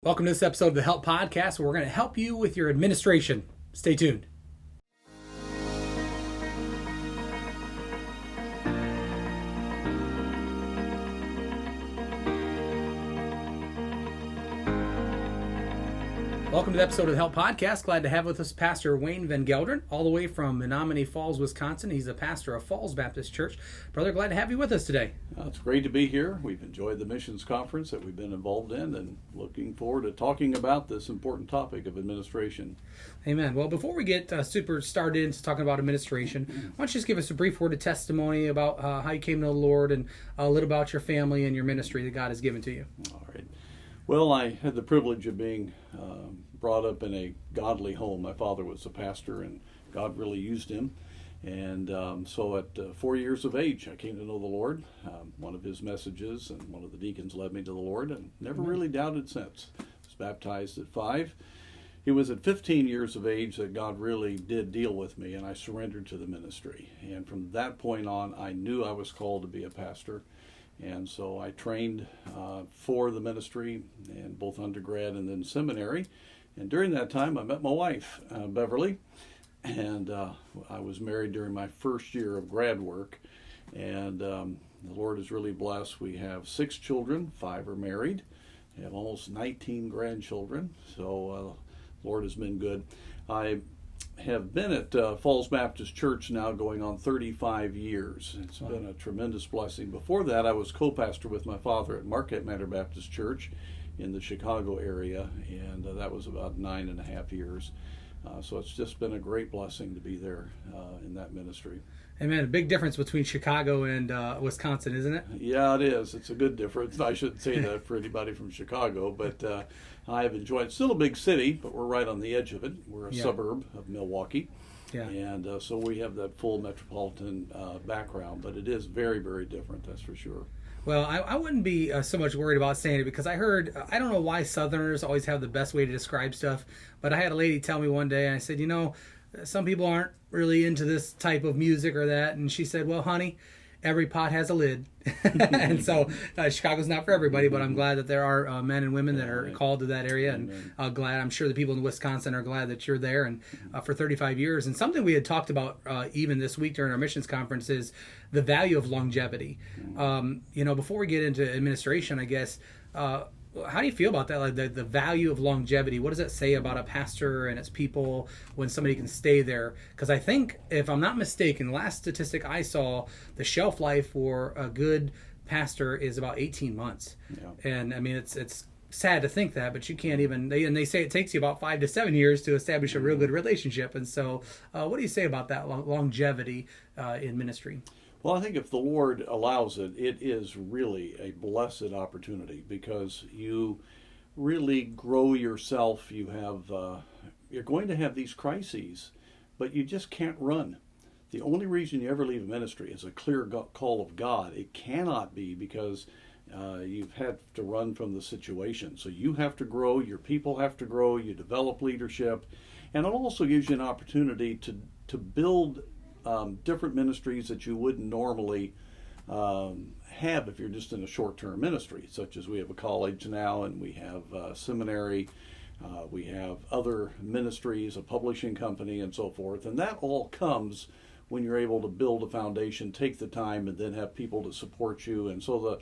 Welcome to this episode of the Help Podcast, where we're going to help you with your administration. Stay tuned. Welcome to the episode of the Help Podcast. Glad to have with us Pastor Wayne Van Gelderen, all the way from Menominee Falls, Wisconsin. He's a pastor of Falls Baptist Church. Brother, glad to have you with us today. It's great to be here. We've enjoyed the missions conference that we've been involved in and looking forward to talking about this important topic of administration. Amen. Well, before we get super started into talking about administration, why don't you just give us a brief word of testimony about how you came to the Lord and a little about your family and your ministry that God has given to you. All right. Well, I had the privilege of being brought up in a godly home. My father was a pastor, and God really used him. And so at 4 years of age, I came to know the Lord. One of his messages, and one of the deacons led me to the Lord, and never really doubted since. I was baptized at 5. It was at 15 years of age that God really did deal with me, and I surrendered to the ministry. And from that point on, I knew I was called to be a pastor. And so I trained for the ministry, and both undergrad and then seminary. And during that time, I met my wife, Beverly, and I was married during my first year of grad work. And the Lord is really blessed. We have 6 children, 5 are married. We have almost 19 grandchildren. So the Lord has been good. I have been at Falls Baptist Church now going on 35 years. It's been a tremendous blessing. Before that, I was co-pastor with my father at Marquette Manor Baptist Church in the Chicago area, and that was about 9.5 years. So it's just been a great blessing to be there in that ministry. Amen. A big difference between Chicago and Wisconsin, isn't it? Yeah, it is. It's a good difference. I shouldn't say that for anybody from Chicago, but I have enjoyed. It's still a big city, but we're right on the edge of it. We're a suburb of Milwaukee, and so we have that full metropolitan background, but it is very, very different, that's for sure. Well, I wouldn't be so much worried about saying it because I heard, I don't know why Southerners always have the best way to describe stuff, but I had a lady tell me one day, and I said, some people aren't really into this type of music or that, and she said, well, honey, every pot has a lid. And so Chicago's not for everybody, but I'm glad that there are men and women that are called to that area, and I'm sure the people in Wisconsin are glad that you're there and for 35 years. And something we had talked about even this week during our missions conference is the value of longevity. Before we get into administration, I guess, how do you feel about that? Like the value of longevity? What does that say about a pastor and its people when somebody can stay there? Because I think, if I'm not mistaken, last statistic I saw, the shelf life for a good pastor is about 18 months. Yeah. And I mean, it's sad to think that, but you can't even. They say it takes you about 5 to 7 years to establish a real good relationship. And so, what do you say about that longevity in ministry? Well, I think if the Lord allows it, it is really a blessed opportunity because you really grow yourself. You have, you're going to have these crises, but you just can't run. The only reason you ever leave a ministry is a clear call of God. It cannot be because you've had to run from the situation. So you have to grow, your people have to grow, you develop leadership, and it also gives you an opportunity to build different ministries that you wouldn't normally have if you're just in a short-term ministry, such as we have a college now, and we have a seminary, we have other ministries, a publishing company, and so forth. And that all comes when you're able to build a foundation, take the time, and then have people to support you. And so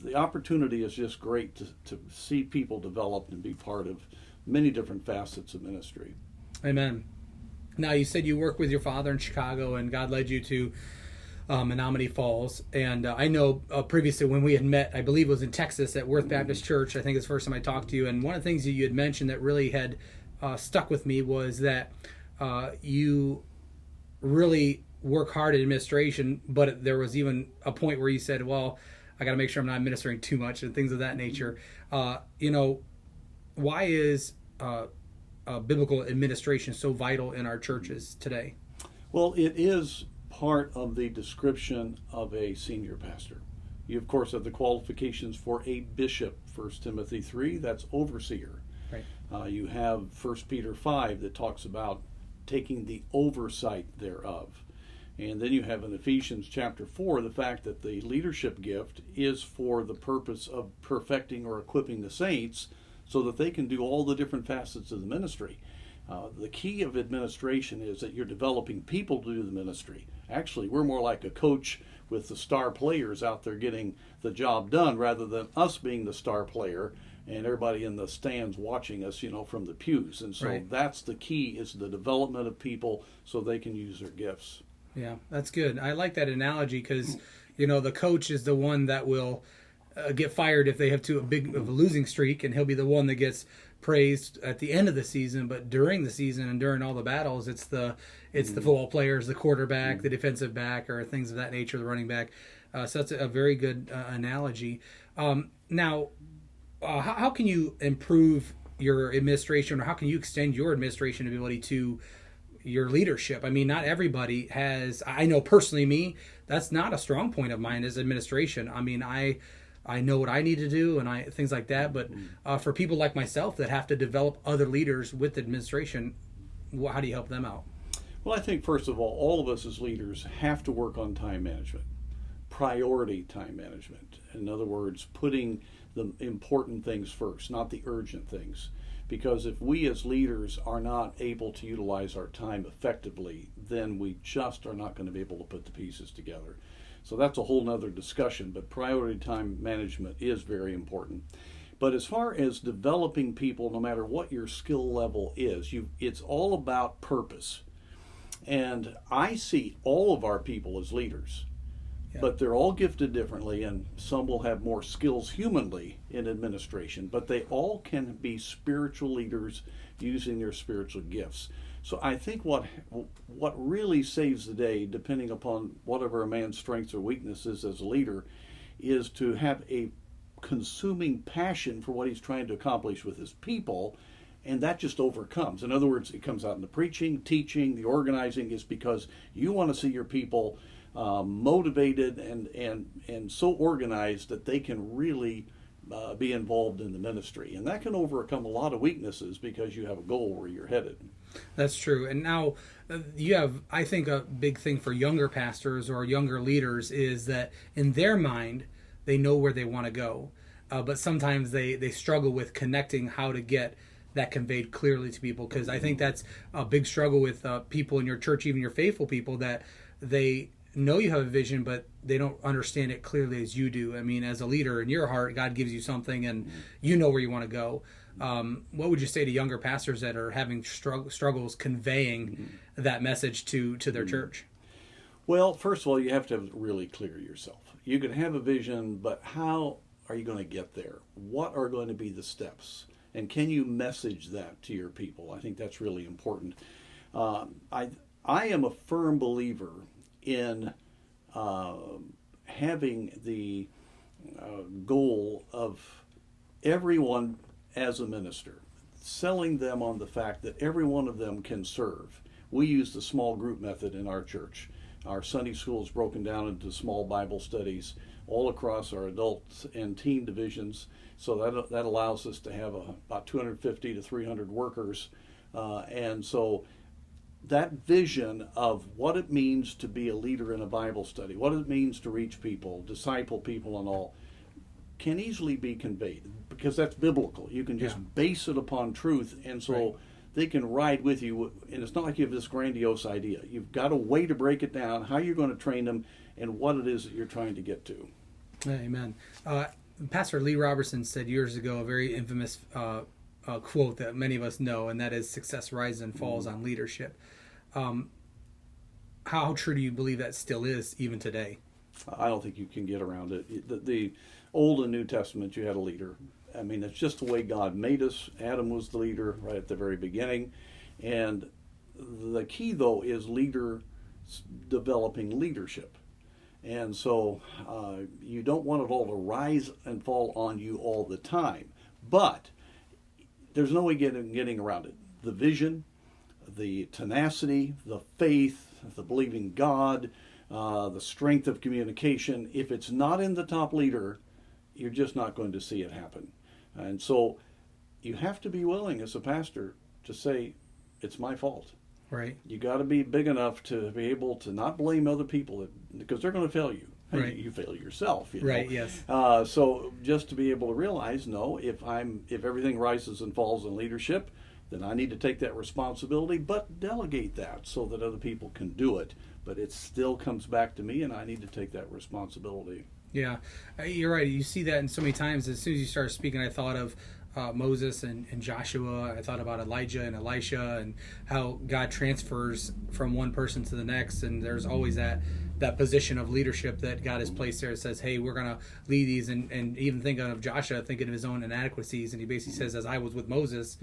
the opportunity is just great to see people develop and be part of many different facets of ministry. Amen. Now, you said you work with your father in Chicago, and God led you to Menominee Falls. And I know previously when we had met, I believe it was in Texas at Worth Baptist Church. I think it's the first time I talked to you. And one of the things that you had mentioned that really had stuck with me was that you really work hard at administration, but there was even a point where you said, well, I got to make sure I'm not administering too much and things of that nature. Why is biblical administration so vital in our churches today? Well, it is part of the description of a senior pastor. You, of course, have the qualifications for a bishop, 1 Timothy 3, that's overseer. Right. You have 1 Peter 5 that talks about taking the oversight thereof. And then you have in Ephesians chapter 4 the fact that the leadership gift is for the purpose of perfecting or equipping the saints so that they can do all the different facets of the ministry. The key of administration is that you're developing people to do the ministry. Actually, we're more like a coach with the star players out there getting the job done rather than us being the star player and everybody in the stands watching us, from the pews. And so that's the key, is the development of people so they can use their gifts. Yeah, that's good. I like that analogy because, the coach is the one that will get fired if they have a losing streak, and he'll be the one that gets praised at the end of the season. But during the season and during all the battles, it's the football players, the quarterback, the defensive back, or things of that nature, the running back. So that's a very good analogy. Now, how can you improve your administration, or how can you extend your administration ability to your leadership? I mean, not everybody has. I know personally, that's not a strong point of mine is administration. I mean, I know what I need to do and things like that. But for people like myself that have to develop other leaders with administration, how do you help them out? Well, I think first of all of us as leaders have to work on time management, priority time management. In other words, putting the important things first, not the urgent things. Because if we as leaders are not able to utilize our time effectively, then we just are not going to be able to put the pieces together. So that's a whole nother discussion, but priority time management is very important. But as far as developing people, no matter what your skill level is, it's all about purpose. And I see all of our people as leaders. But they're all gifted differently, and some will have more skills humanly in administration, but they all can be spiritual leaders using their spiritual gifts. So I think what really saves the day, depending upon whatever a man's strengths or weaknesses as a leader, is to have a consuming passion for what he's trying to accomplish with his people, and that just overcomes. In other words, it comes out in the preaching, teaching, the organizing, is because you want to see your people motivated and so organized that they can really be involved in the ministry. And that can overcome a lot of weaknesses because you have a goal where you're headed. That's true. And now you have, I think, a big thing for younger pastors or younger leaders is that in their mind, they know where they want to go. But sometimes they struggle with connecting how to get that conveyed clearly to people. Because I think that's a big struggle with people in your church, even your faithful people, that they know you have a vision, but they don't understand it clearly as you do. I mean, as a leader in your heart, God gives you something and you know where you want to go. What would you say to younger pastors that are having struggles conveying that message to their church? Well, first of all, you have to have it really clear yourself. You can have a vision, but how are you going to get there? What are going to be the steps? And can you message that to your people? I think that's really important. I am a firm believer in having the goal of everyone as a minister, selling them on the fact that every one of them can serve. We use the small group method in our church. Our Sunday school is broken down into small Bible studies all across our adult and teen divisions, so that allows us to have about 250 to 300 workers, and so that vision of what it means to be a leader in a Bible study, what it means to reach people, disciple people and all, can easily be conveyed because that's biblical. You can just base it upon truth, and so they can ride with you. And it's not like you have this grandiose idea. You've got a way to break it down, how you're going to train them, and what it is that you're trying to get to. Amen. Pastor Lee Robertson said years ago a very infamous quote that many of us know, and that is, "Success rises and falls on leadership." How true do you believe that still is even today? I don't think you can get around it. The Old and New Testament, you had a leader. I mean, it's just the way God made us. Adam was the leader right at the very beginning. And the key, though, is developing leadership. And so you don't want it all to rise and fall on you all the time. But there's no way getting around it. The vision, the tenacity, the faith, the believing God, the strength of communication. If it's not in the top leader, you're just not going to see it happen. And so you have to be willing as a pastor to say, it's my fault. Right. You got to be big enough to be able to not blame other people because they're going to fail you. Right. You fail yourself. You know? Right. Yes. So just to be able to realize, no, if everything rises and falls in leadership, then I need to take that responsibility, but delegate that so that other people can do it. But it still comes back to me, and I need to take that responsibility. Yeah, you're right. You see that in so many times. As soon as you started speaking, I thought of Moses and Joshua. I thought about Elijah and Elisha, and how God transfers from one person to the next. And there's always that position of leadership that God has placed there. It says, hey, we're going to lead these. And even thinking of Joshua, thinking of his own inadequacies. And he basically says, as I was with Moses,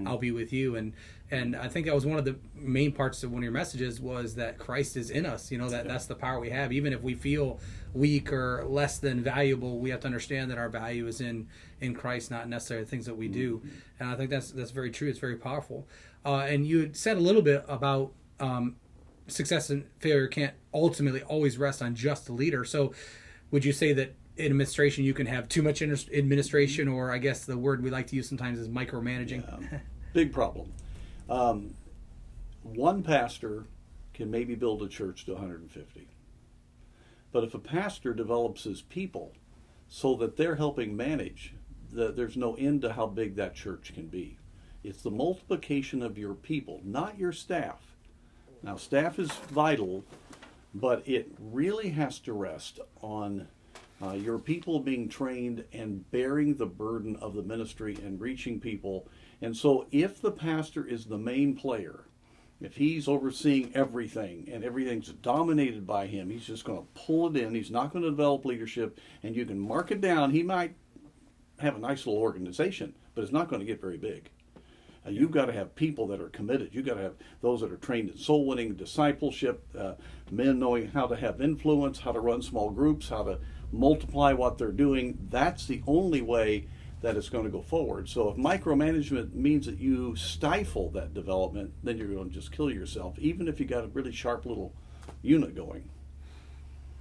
I'll be with you. And I think that was one of the main parts of one of your messages, was that Christ is in us. You know, that's the power we have. Even if we feel weak or less than valuable, we have to understand that our value is in Christ, not necessarily the things that we do. And I think that's very true. It's very powerful. And you had said a little bit about success and failure can't ultimately always rest on just the leader. So would you say that in administration you can have too much administration, or I guess the word we like to use sometimes is micromanaging? Yeah. Big problem. One pastor can maybe build a church to 150. But if a pastor develops his people so that they're helping manage, there's no end to how big that church can be. It's the multiplication of your people, not your staff. Now, staff is vital, but it really has to rest on your people being trained and bearing the burden of the ministry and reaching people. And so if the pastor is the main player, if he's overseeing everything and everything's dominated by him, he's just going to pull it in. He's not going to develop leadership, and you can mark it down. He might have a nice little organization, but it's not going to get very big. You've got to have people that are committed. You've got to have those that are trained in soul winning, discipleship, men knowing how to have influence, how to run small groups, how to multiply what they're doing. That's the only way that it's going to go forward. So if micromanagement means that you stifle that development, then you're going to just kill yourself, even if you got a really sharp little unit going.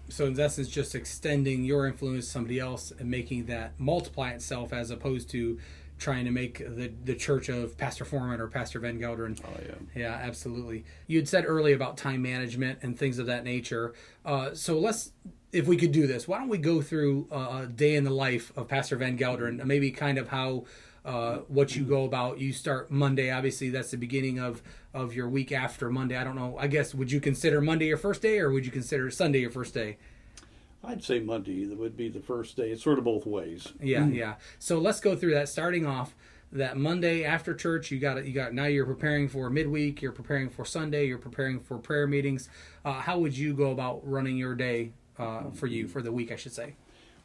So in essence, just extending your influence to somebody else and making that multiply itself, as opposed to trying to make the church of Pastor Foreman or Pastor Van Gelderen. Oh, yeah. Yeah, absolutely. You had said earlier about time management and things of that nature. So let's, if we could do this, why don't we go through a day in the life of Pastor Van Gelderen, maybe kind of how, what you go about. You start Monday, obviously that's the beginning of your week after Monday. I don't know, I guess, would you consider Monday your first day, or would you consider Sunday your first day? I'd say Monday would be the first day. It's sort of both ways. Yeah, yeah. So let's go through that. Starting off that Monday after church, you got now you're preparing for midweek, you're preparing for Sunday, you're preparing for prayer meetings. How would you go about running your day for the week, I should say?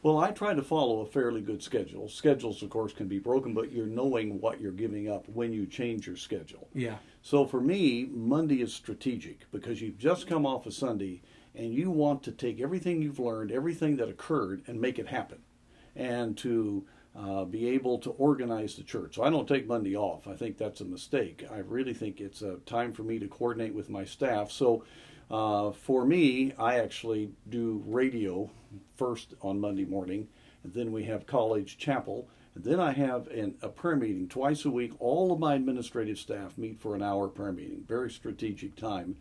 Well, I try to follow a fairly good schedule. Schedules, of course, can be broken, but you're knowing what you're giving up when you change your schedule. Yeah. So for me, Monday is strategic because you've just come off a Sunday and you want to take everything you've learned, everything that occurred, and make it happen, and to be able to organize the church. So I don't take Monday off. I think that's a mistake. I really think it's a time for me to coordinate with my staff. So for me, I actually do radio first on Monday morning, and then we have college chapel, and then I have a prayer meeting twice a week. All of my administrative staff meet for an hour prayer meeting, very strategic time.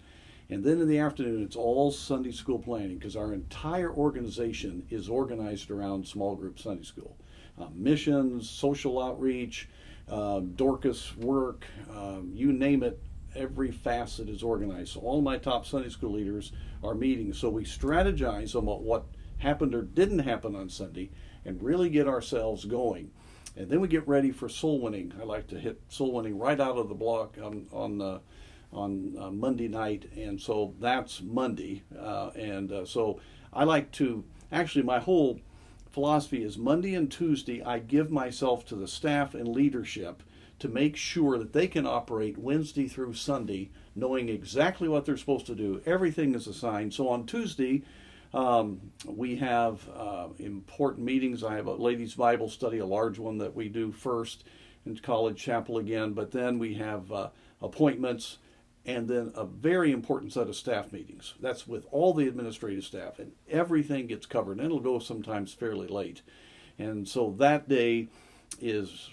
And then in the afternoon, it's all Sunday school planning, because our entire organization is organized around small group Sunday school. Missions, social outreach, Dorcas work, you name it, every facet is organized. So all my top Sunday school leaders are meeting. So we strategize about what happened or didn't happen on Sunday and really get ourselves going. And then we get ready for soul winning. I like to hit soul winning right out of the block on Monday night, and so that's Monday. So I like to, actually my whole philosophy is Monday and Tuesday I give myself to the staff and leadership to make sure that they can operate Wednesday through Sunday knowing exactly what they're supposed to do. Everything is assigned. So on Tuesday we have important meetings. I have a ladies' Bible study, a large one that we do first, in college chapel again, but then we have appointments, and then a very important set of staff meetings. That's with all the administrative staff, and everything gets covered, and it'll go sometimes fairly late. And so that day is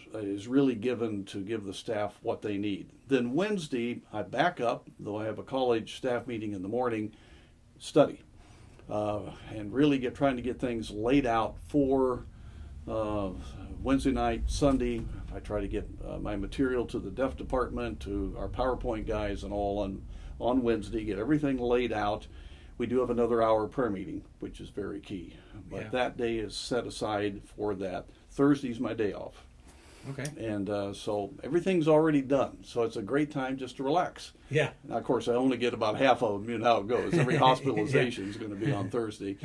really given to give the staff what they need. Then Wednesday, I back up, though I have a college staff meeting in the morning, study. and really trying to get things laid out for Wednesday night, Sunday. I try to get my material to the deaf department, to our PowerPoint guys, and all on Wednesday. Get everything laid out. We do have another hour prayer meeting, which is very key. But that day is set aside for that. Thursday's my day off. Okay. And so everything's already done. So it's a great time just to relax. Yeah. Now, of course, I only get about half of them. You know how it goes. Every hospitalization is going to be on Thursday.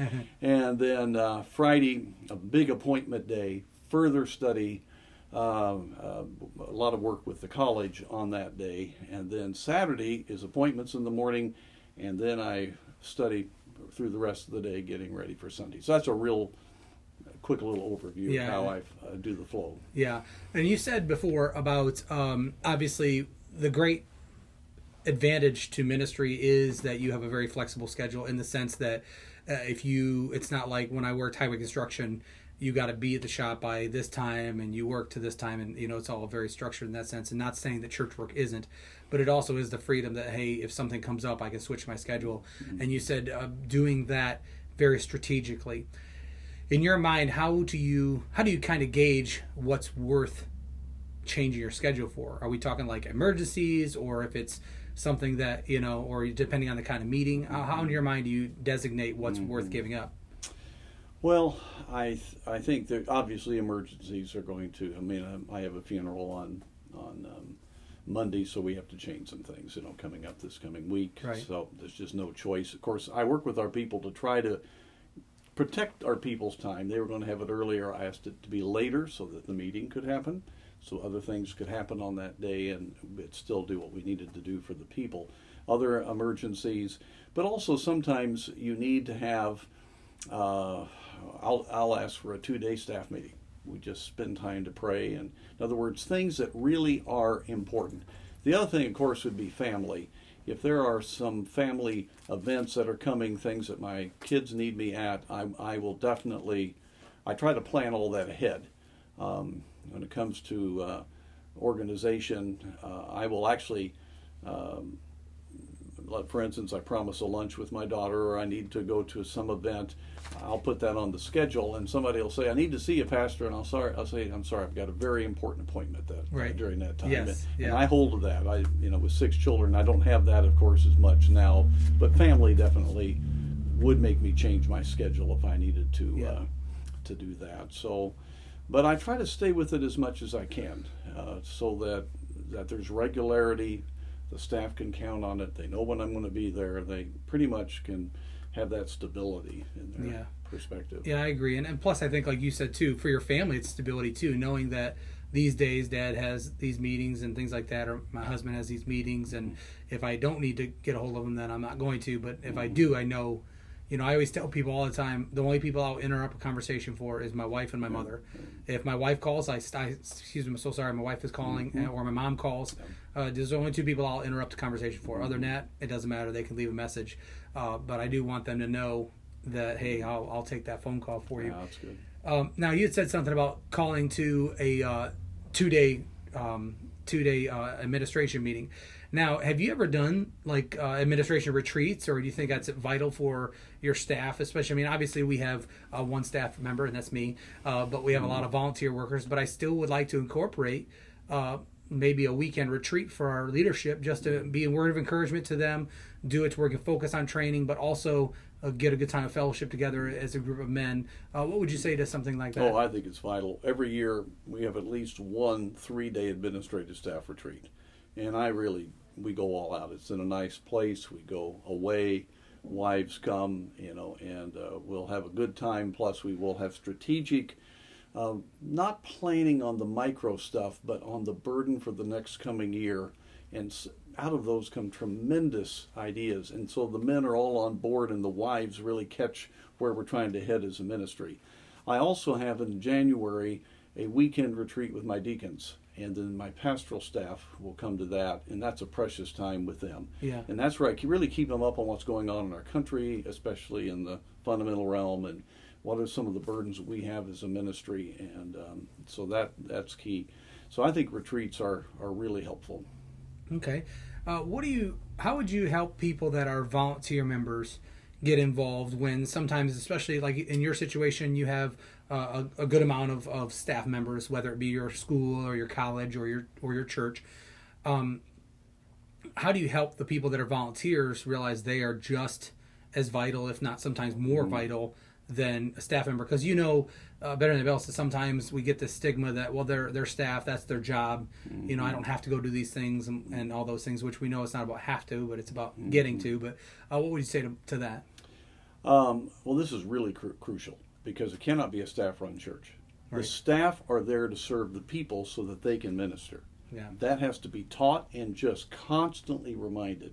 And then Friday, a big appointment day, further study, a lot of work with the college on that day. And then Saturday is appointments in the morning, and then I study through the rest of the day getting ready for Sunday. So that's a real quick little overview of how I do the flow. Yeah. And you said before about obviously the great advantage to ministry is that you have a very flexible schedule, in the sense that it's not like when I worked highway construction, you got to be at the shop by this time and you work to this time, and it's all very structured in that sense. And not saying that church work isn't, but it also is the freedom that, hey, if something comes up, I can switch my schedule. Mm-hmm. And you said doing that very strategically. In your mind, how do you kind of gauge what's worth changing your schedule for? Are we talking like emergencies, or if it's something that, or depending on the kind of meeting? How in your mind do you designate what's worth giving up? Well, I think that obviously emergencies are going to. I mean, I have a funeral on Monday, so we have to change some things, coming up this coming week. Right. So there's just no choice. Of course, I work with our people to try to protect our people's time. They were going to have it earlier. I asked it to be later so that the meeting could happen, so other things could happen on that day, and we'd still do what we needed to do for the people. Other emergencies, but also sometimes you need to have. I'll ask for a 2-day staff meeting. We just spend time to pray, and in other words, things that really are important. The other thing, of course, would be family. If there are some family events that are coming, things that my kids need me at, I will definitely. I try to plan all that ahead. When it comes to organization, I will actually. For instance, I promise a lunch with my daughter, or I need to go to some event. I'll put that on the schedule, and somebody will say, "I need to see you, Pastor," and I'll say, "I'm sorry, I've got a very important appointment during that time." Yes, and I hold to that. With 6 children, I don't have that, of course, as much now, but family definitely would make me change my schedule if I needed to do that. So, but I try to stay with it as much as I can, so that there's regularity. The staff can count on it. They know when I'm going to be there. They pretty much can have that stability in their perspective. Yeah, I agree. And plus, I think, like you said, too, for your family, it's stability, too, knowing that these days Dad has these meetings and things like that, or my husband has these meetings, and if I don't need to get a hold of them, then I'm not going to. But if I do, I know. I always tell people all the time, the only people I'll interrupt a conversation for is my wife and my mother. If my wife calls, excuse me, I'm so sorry, my wife is calling, or my mom calls. There's only 2 people I'll interrupt a conversation for. Other than that, it doesn't matter. They can leave a message. But I do want them to know that, hey, I'll take that phone call for you. Yeah, that's good. Now, you had said something about calling to a 2-day administration meeting. Now, have you ever done like administration retreats, or do you think that's vital for your staff? Especially, obviously we have one staff member, and that's me, but we have a lot of volunteer workers. But I still would like to incorporate maybe a weekend retreat for our leadership, just to be a word of encouragement to them, do it to where we can focus on training, but also get a good time of fellowship together as a group of men. What would you say to something like that? Oh, I think it's vital. Every year we have at least one 3-day administrative staff retreat. And we go all out. It's in a nice place. We go away. Wives come, and we'll have a good time. Plus, we will have strategic, not planning on the micro stuff, but on the burden for the next coming year. And out of those come tremendous ideas. And so the men are all on board, and the wives really catch where we're trying to head as a ministry. I also have in January a weekend retreat with my deacons. And then my pastoral staff will come to that, and that's a precious time with them. Yeah. And that's where I can really keep them up on what's going on in our country, especially in the fundamental realm, and what are some of the burdens that we have as a ministry. And so that's key. So I think retreats are really helpful. Okay. How would you help people that are volunteer members get involved when sometimes, especially like in your situation, you have a good amount of staff members, whether it be your school or your college or your church. How do you help the people that are volunteers realize they are just as vital, if not sometimes more vital, than a staff member? Because better than anybody else that sometimes we get this stigma that, well, they're staff, that's their job. I don't have to go do these things and all those things, which we know it's not about have to, but it's about getting to. But what would you say to that? Well, this is really crucial because it cannot be a staff-run church. Right. The staff are there to serve the people so that they can minister. Yeah. That has to be taught and just constantly reminded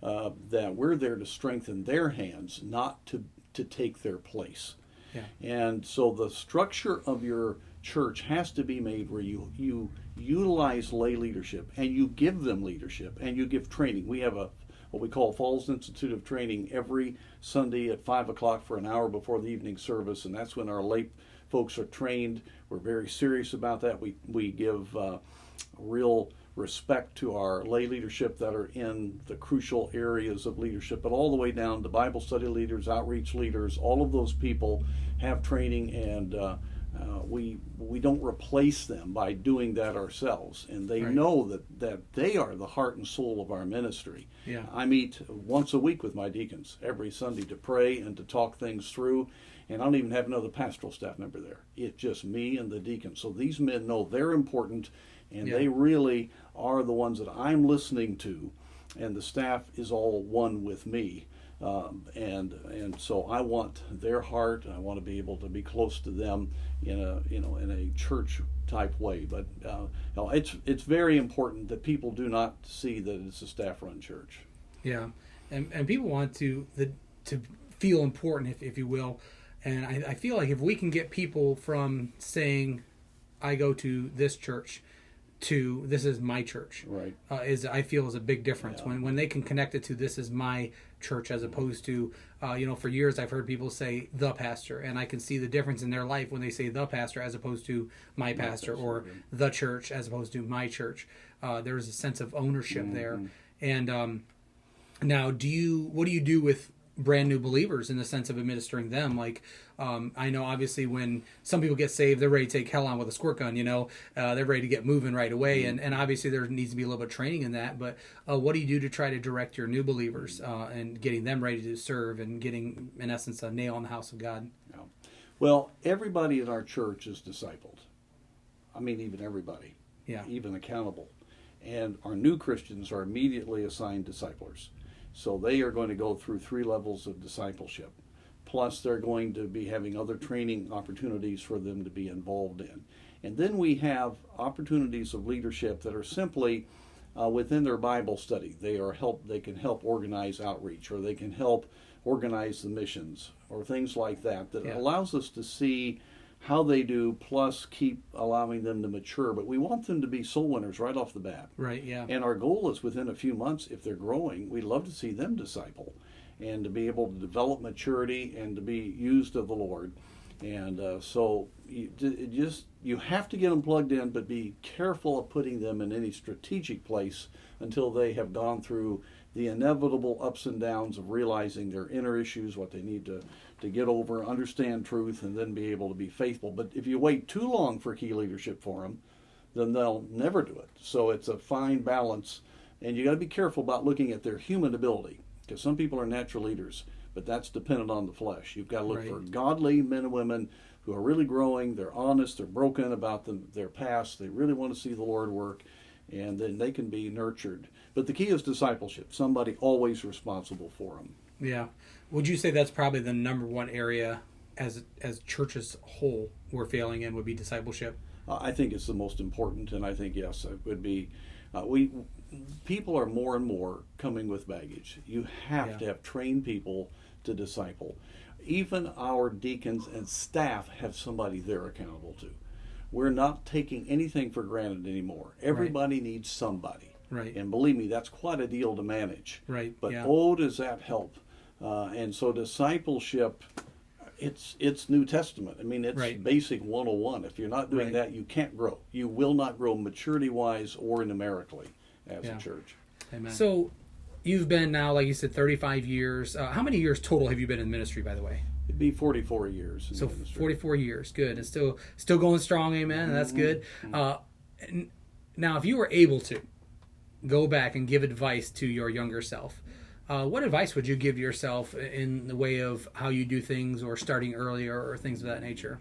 that we're there to strengthen their hands, not to take their place. Yeah. And so the structure of your church has to be made where you utilize lay leadership and you give them leadership and you give training. We have what we call Falls Institute of Training every Sunday at 5 o'clock for an hour before the evening service, and that's when our lay folks are trained. We're very serious about that. We give real respect to our lay leadership that are in the crucial areas of leadership, but all the way down to Bible study leaders, outreach leaders. All of those people have training, and we don't replace them by doing that ourselves. And they Right. know that they are the heart and soul of our ministry. Yeah. I meet once a week with my deacons every Sunday to pray and to talk things through. And I don't even have another pastoral staff member there. It's just me and the deacons. So these men know they're important, and Yeah. they really are the ones that I'm listening to, and the staff is all one with me. And so I want their heart. I want to be able to be close to them in a church type way. But it's very important that people do not see that it's a staff run church. Yeah, and people want to feel important, if you will. And I feel like if we can get people from saying, I go to this church, to this is my church, Right. I feel is a big difference. Yeah. When they can connect it to this is my church, as opposed to for years I've heard people say the pastor, and I can see the difference in their life when they say the pastor as opposed to my pastor, or yeah. the church as opposed to my church. There's a sense of ownership there. And now, what do you do with brand new believers in the sense of administering them? Like, I know obviously when some people get saved, they're ready to take hell on with a squirt gun, they're ready to get moving right away. And obviously there needs to be a little bit of training in that, but what do you do to try to direct your new believers and getting them ready to serve and getting, in essence, a nail in the house of God? Yeah. Well, everybody in our church is discipled. I mean, even everybody. Yeah. Even accountable. And our new Christians are immediately assigned disciplers. So they are going to go through 3 levels of discipleship. Plus, they're going to be having other training opportunities for them to be involved in. And then we have opportunities of leadership that are simply within their Bible study. They can help organize outreach, or they can help organize the missions, or things like that. Yeah. Allows us to see how they do, plus keep allowing them to mature. But we want them to be soul winners right off the bat. Right, yeah. And our goal is within a few months, if they're growing, we'd love to see them disciple and to be able to develop maturity and to be used of the Lord. And so you have to get them plugged in, but be careful of putting them in any strategic place until they have gone through the inevitable ups and downs of realizing their inner issues, what they need to get over, understand truth, and then be able to be faithful. But if you wait too long for key leadership for them, then they'll never do it. So it's a fine balance, and you got to be careful about looking at their human ability, because some people are natural leaders, but that's dependent on the flesh. You've got to look Right. for godly men and women who are really growing, they're honest, they're broken about their past, they really want to see the Lord work, and then they can be nurtured. But the key is discipleship, somebody always responsible for them. Yeah. Would you say that's probably the number one area as churches whole we're failing in, would be discipleship? I think it's the most important, and I think, yes, it would be. People are more and more coming with baggage. You have to have trained people to disciple. Even our deacons and staff have somebody they're accountable to. We're not taking anything for granted anymore. Everybody needs somebody. Right. And believe me, that's quite a deal to manage. Right. But yeah. oh, does that help? And so discipleship, it's New Testament. I mean, it's Right. basic 101. If you're not doing Right. that, you can't grow. You will not grow maturity-wise or numerically as Yeah. a church. Amen. So you've been now, like you said, 35 years. How many years total have you been in ministry, by the way? It'd be 44 years. So 44 years, good, and still going strong, amen. And that's good. Now, if you were able to go back and give advice to your younger self, what advice would you give yourself in the way of how you do things, or starting earlier, or things of that nature?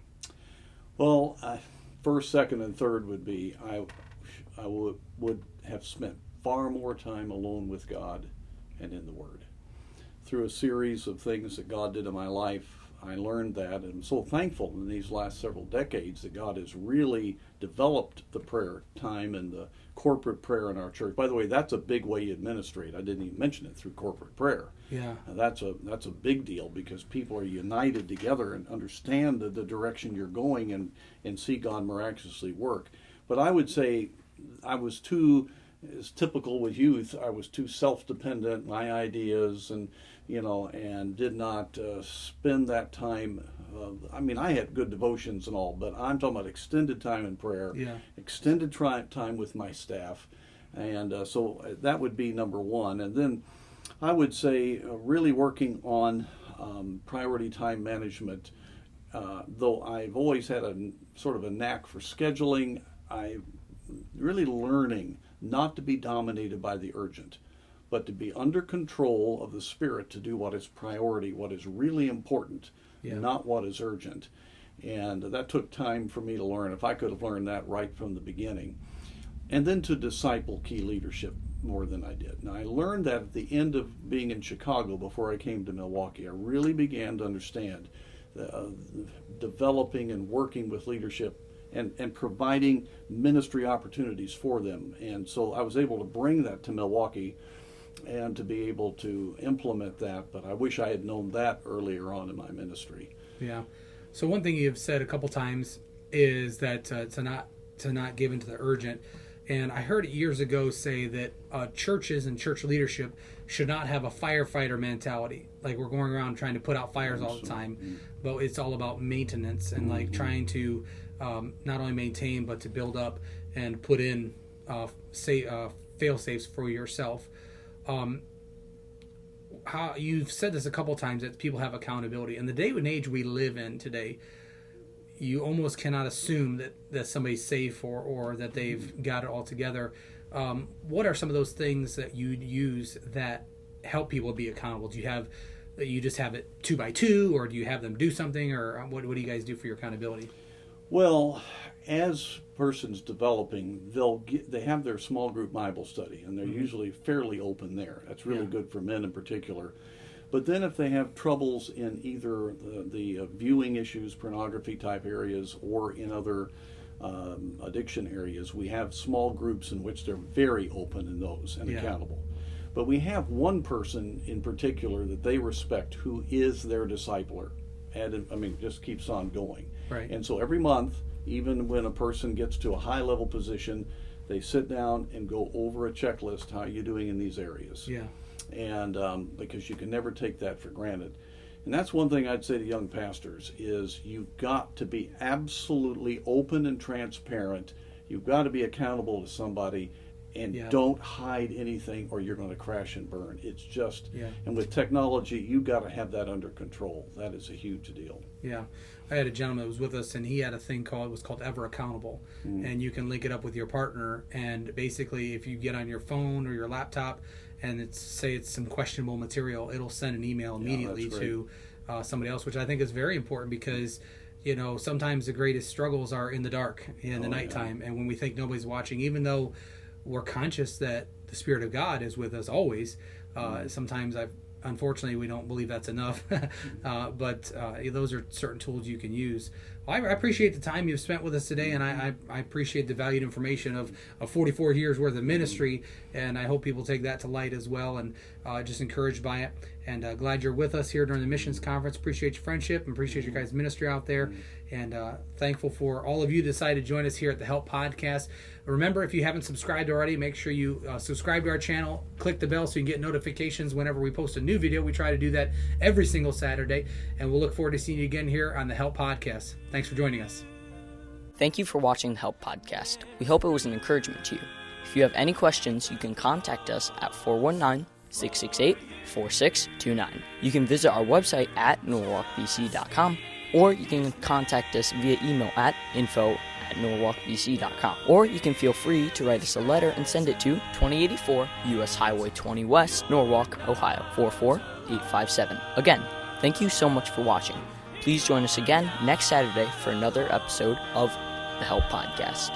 Well, first, second, and third would be I would have spent far more time alone with God and in the Word. Through a series of things that God did in my life, I learned that, and I'm so thankful in these last several decades that God has really developed the prayer time and the corporate prayer in our church. By the way, that's a big way you administrate. I didn't even mention it, through corporate prayer. Yeah. That's a big deal, because people are united together and understand the direction you're going, and see God miraculously work. But I would say I was too, as typical with youth, I was too self-dependent, my ideas, and did not spend that time. I had good devotions and all, but I'm talking about extended time in prayer, extended time with my staff, and so that would be number one. And then I would say really working on priority time management. Though I've always had a sort of a knack for scheduling, I'm really learning not to be dominated by the urgent, but to be under control of the Spirit to do what is priority, what is really important, not what is urgent. And that took time for me to learn. If I could have learned that right from the beginning. And then to disciple key leadership more than I did. Now, I learned that at the end of being in Chicago, before I came to Milwaukee. I really began to understand developing and working with leadership and providing ministry opportunities for them. And so I was able to bring that to Milwaukee and to be able to implement that. But I wish I had known that earlier on in my ministry. Yeah. So one thing you've said a couple times is that to not give into the urgent. And I heard it years ago say that churches and church leadership should not have a firefighter mentality. Like we're going around trying to put out fires all the time, but it's all about maintenance and like trying to not only maintain, but to build up and put in fail safes for yourself. How you've said this a couple times, that people have accountability. In the day and age we live in today, you almost cannot assume that somebody's safe or that they've got it all together. What are some of those things that you'd use that help people be accountable? Do you just have it 2 by 2, or do you have them do something, or what do you guys do for your accountability? Well, as persons developing, they have their small group Bible study, and they're usually fairly open there. That's really good for men in particular. But then if they have troubles in either the viewing issues, pornography type areas, or in other addiction areas, we have small groups in which they're very open in those and accountable. But we have one person in particular that they respect, who is their discipler. And just keeps on going. Right. And so every month, even when a person gets to a high level position, they sit down and go over a checklist. How are you doing in these areas? Yeah. And because you can never take that for granted. And that's one thing I'd say to young pastors is you've got to be absolutely open and transparent. You've got to be accountable to somebody, and don't hide anything, or you're going to crash and burn. It's just, and with technology, you've got to have that under control. That is a huge deal. Yeah. I had a gentleman that was with us, and he had a thing called Ever Accountable. And you can link it up with your partner, and basically if you get on your phone or your laptop and it's some questionable material, it'll send an email immediately to somebody else, which I think is very important, because sometimes the greatest struggles are in the dark, in the nighttime, and when we think nobody's watching, even though we're conscious that the Spirit of God is with us always. Sometimes unfortunately, we don't believe that's enough, but those are certain tools you can use. Well, I appreciate the time you've spent with us today, and I appreciate the valued information of 44 years worth of ministry, and I hope people take that to light as well, and just encouraged by it. And glad you're with us here during the missions conference. Appreciate your friendship and appreciate your guys' ministry out there. And thankful for all of you decided to join us here at the Help Podcast. Remember, if you haven't subscribed already, make sure you subscribe to our channel. Click the bell so you can get notifications whenever we post a new video. We try to do that every single Saturday. And we'll look forward to seeing you again here on the Help Podcast. Thanks for joining us. Thank you for watching the Help Podcast. We hope it was an encouragement to you. If you have any questions, you can contact us at 419 888-668-4629. You can visit our website at norwalkbc.com, or you can contact us via email at info@norwalkbc.com. Or you can feel free to write us a letter and send it to 2084 US Highway 20 West, Norwalk, Ohio 44857. Again, thank you so much for watching. Please join us again next Saturday for another episode of the Help Podcast.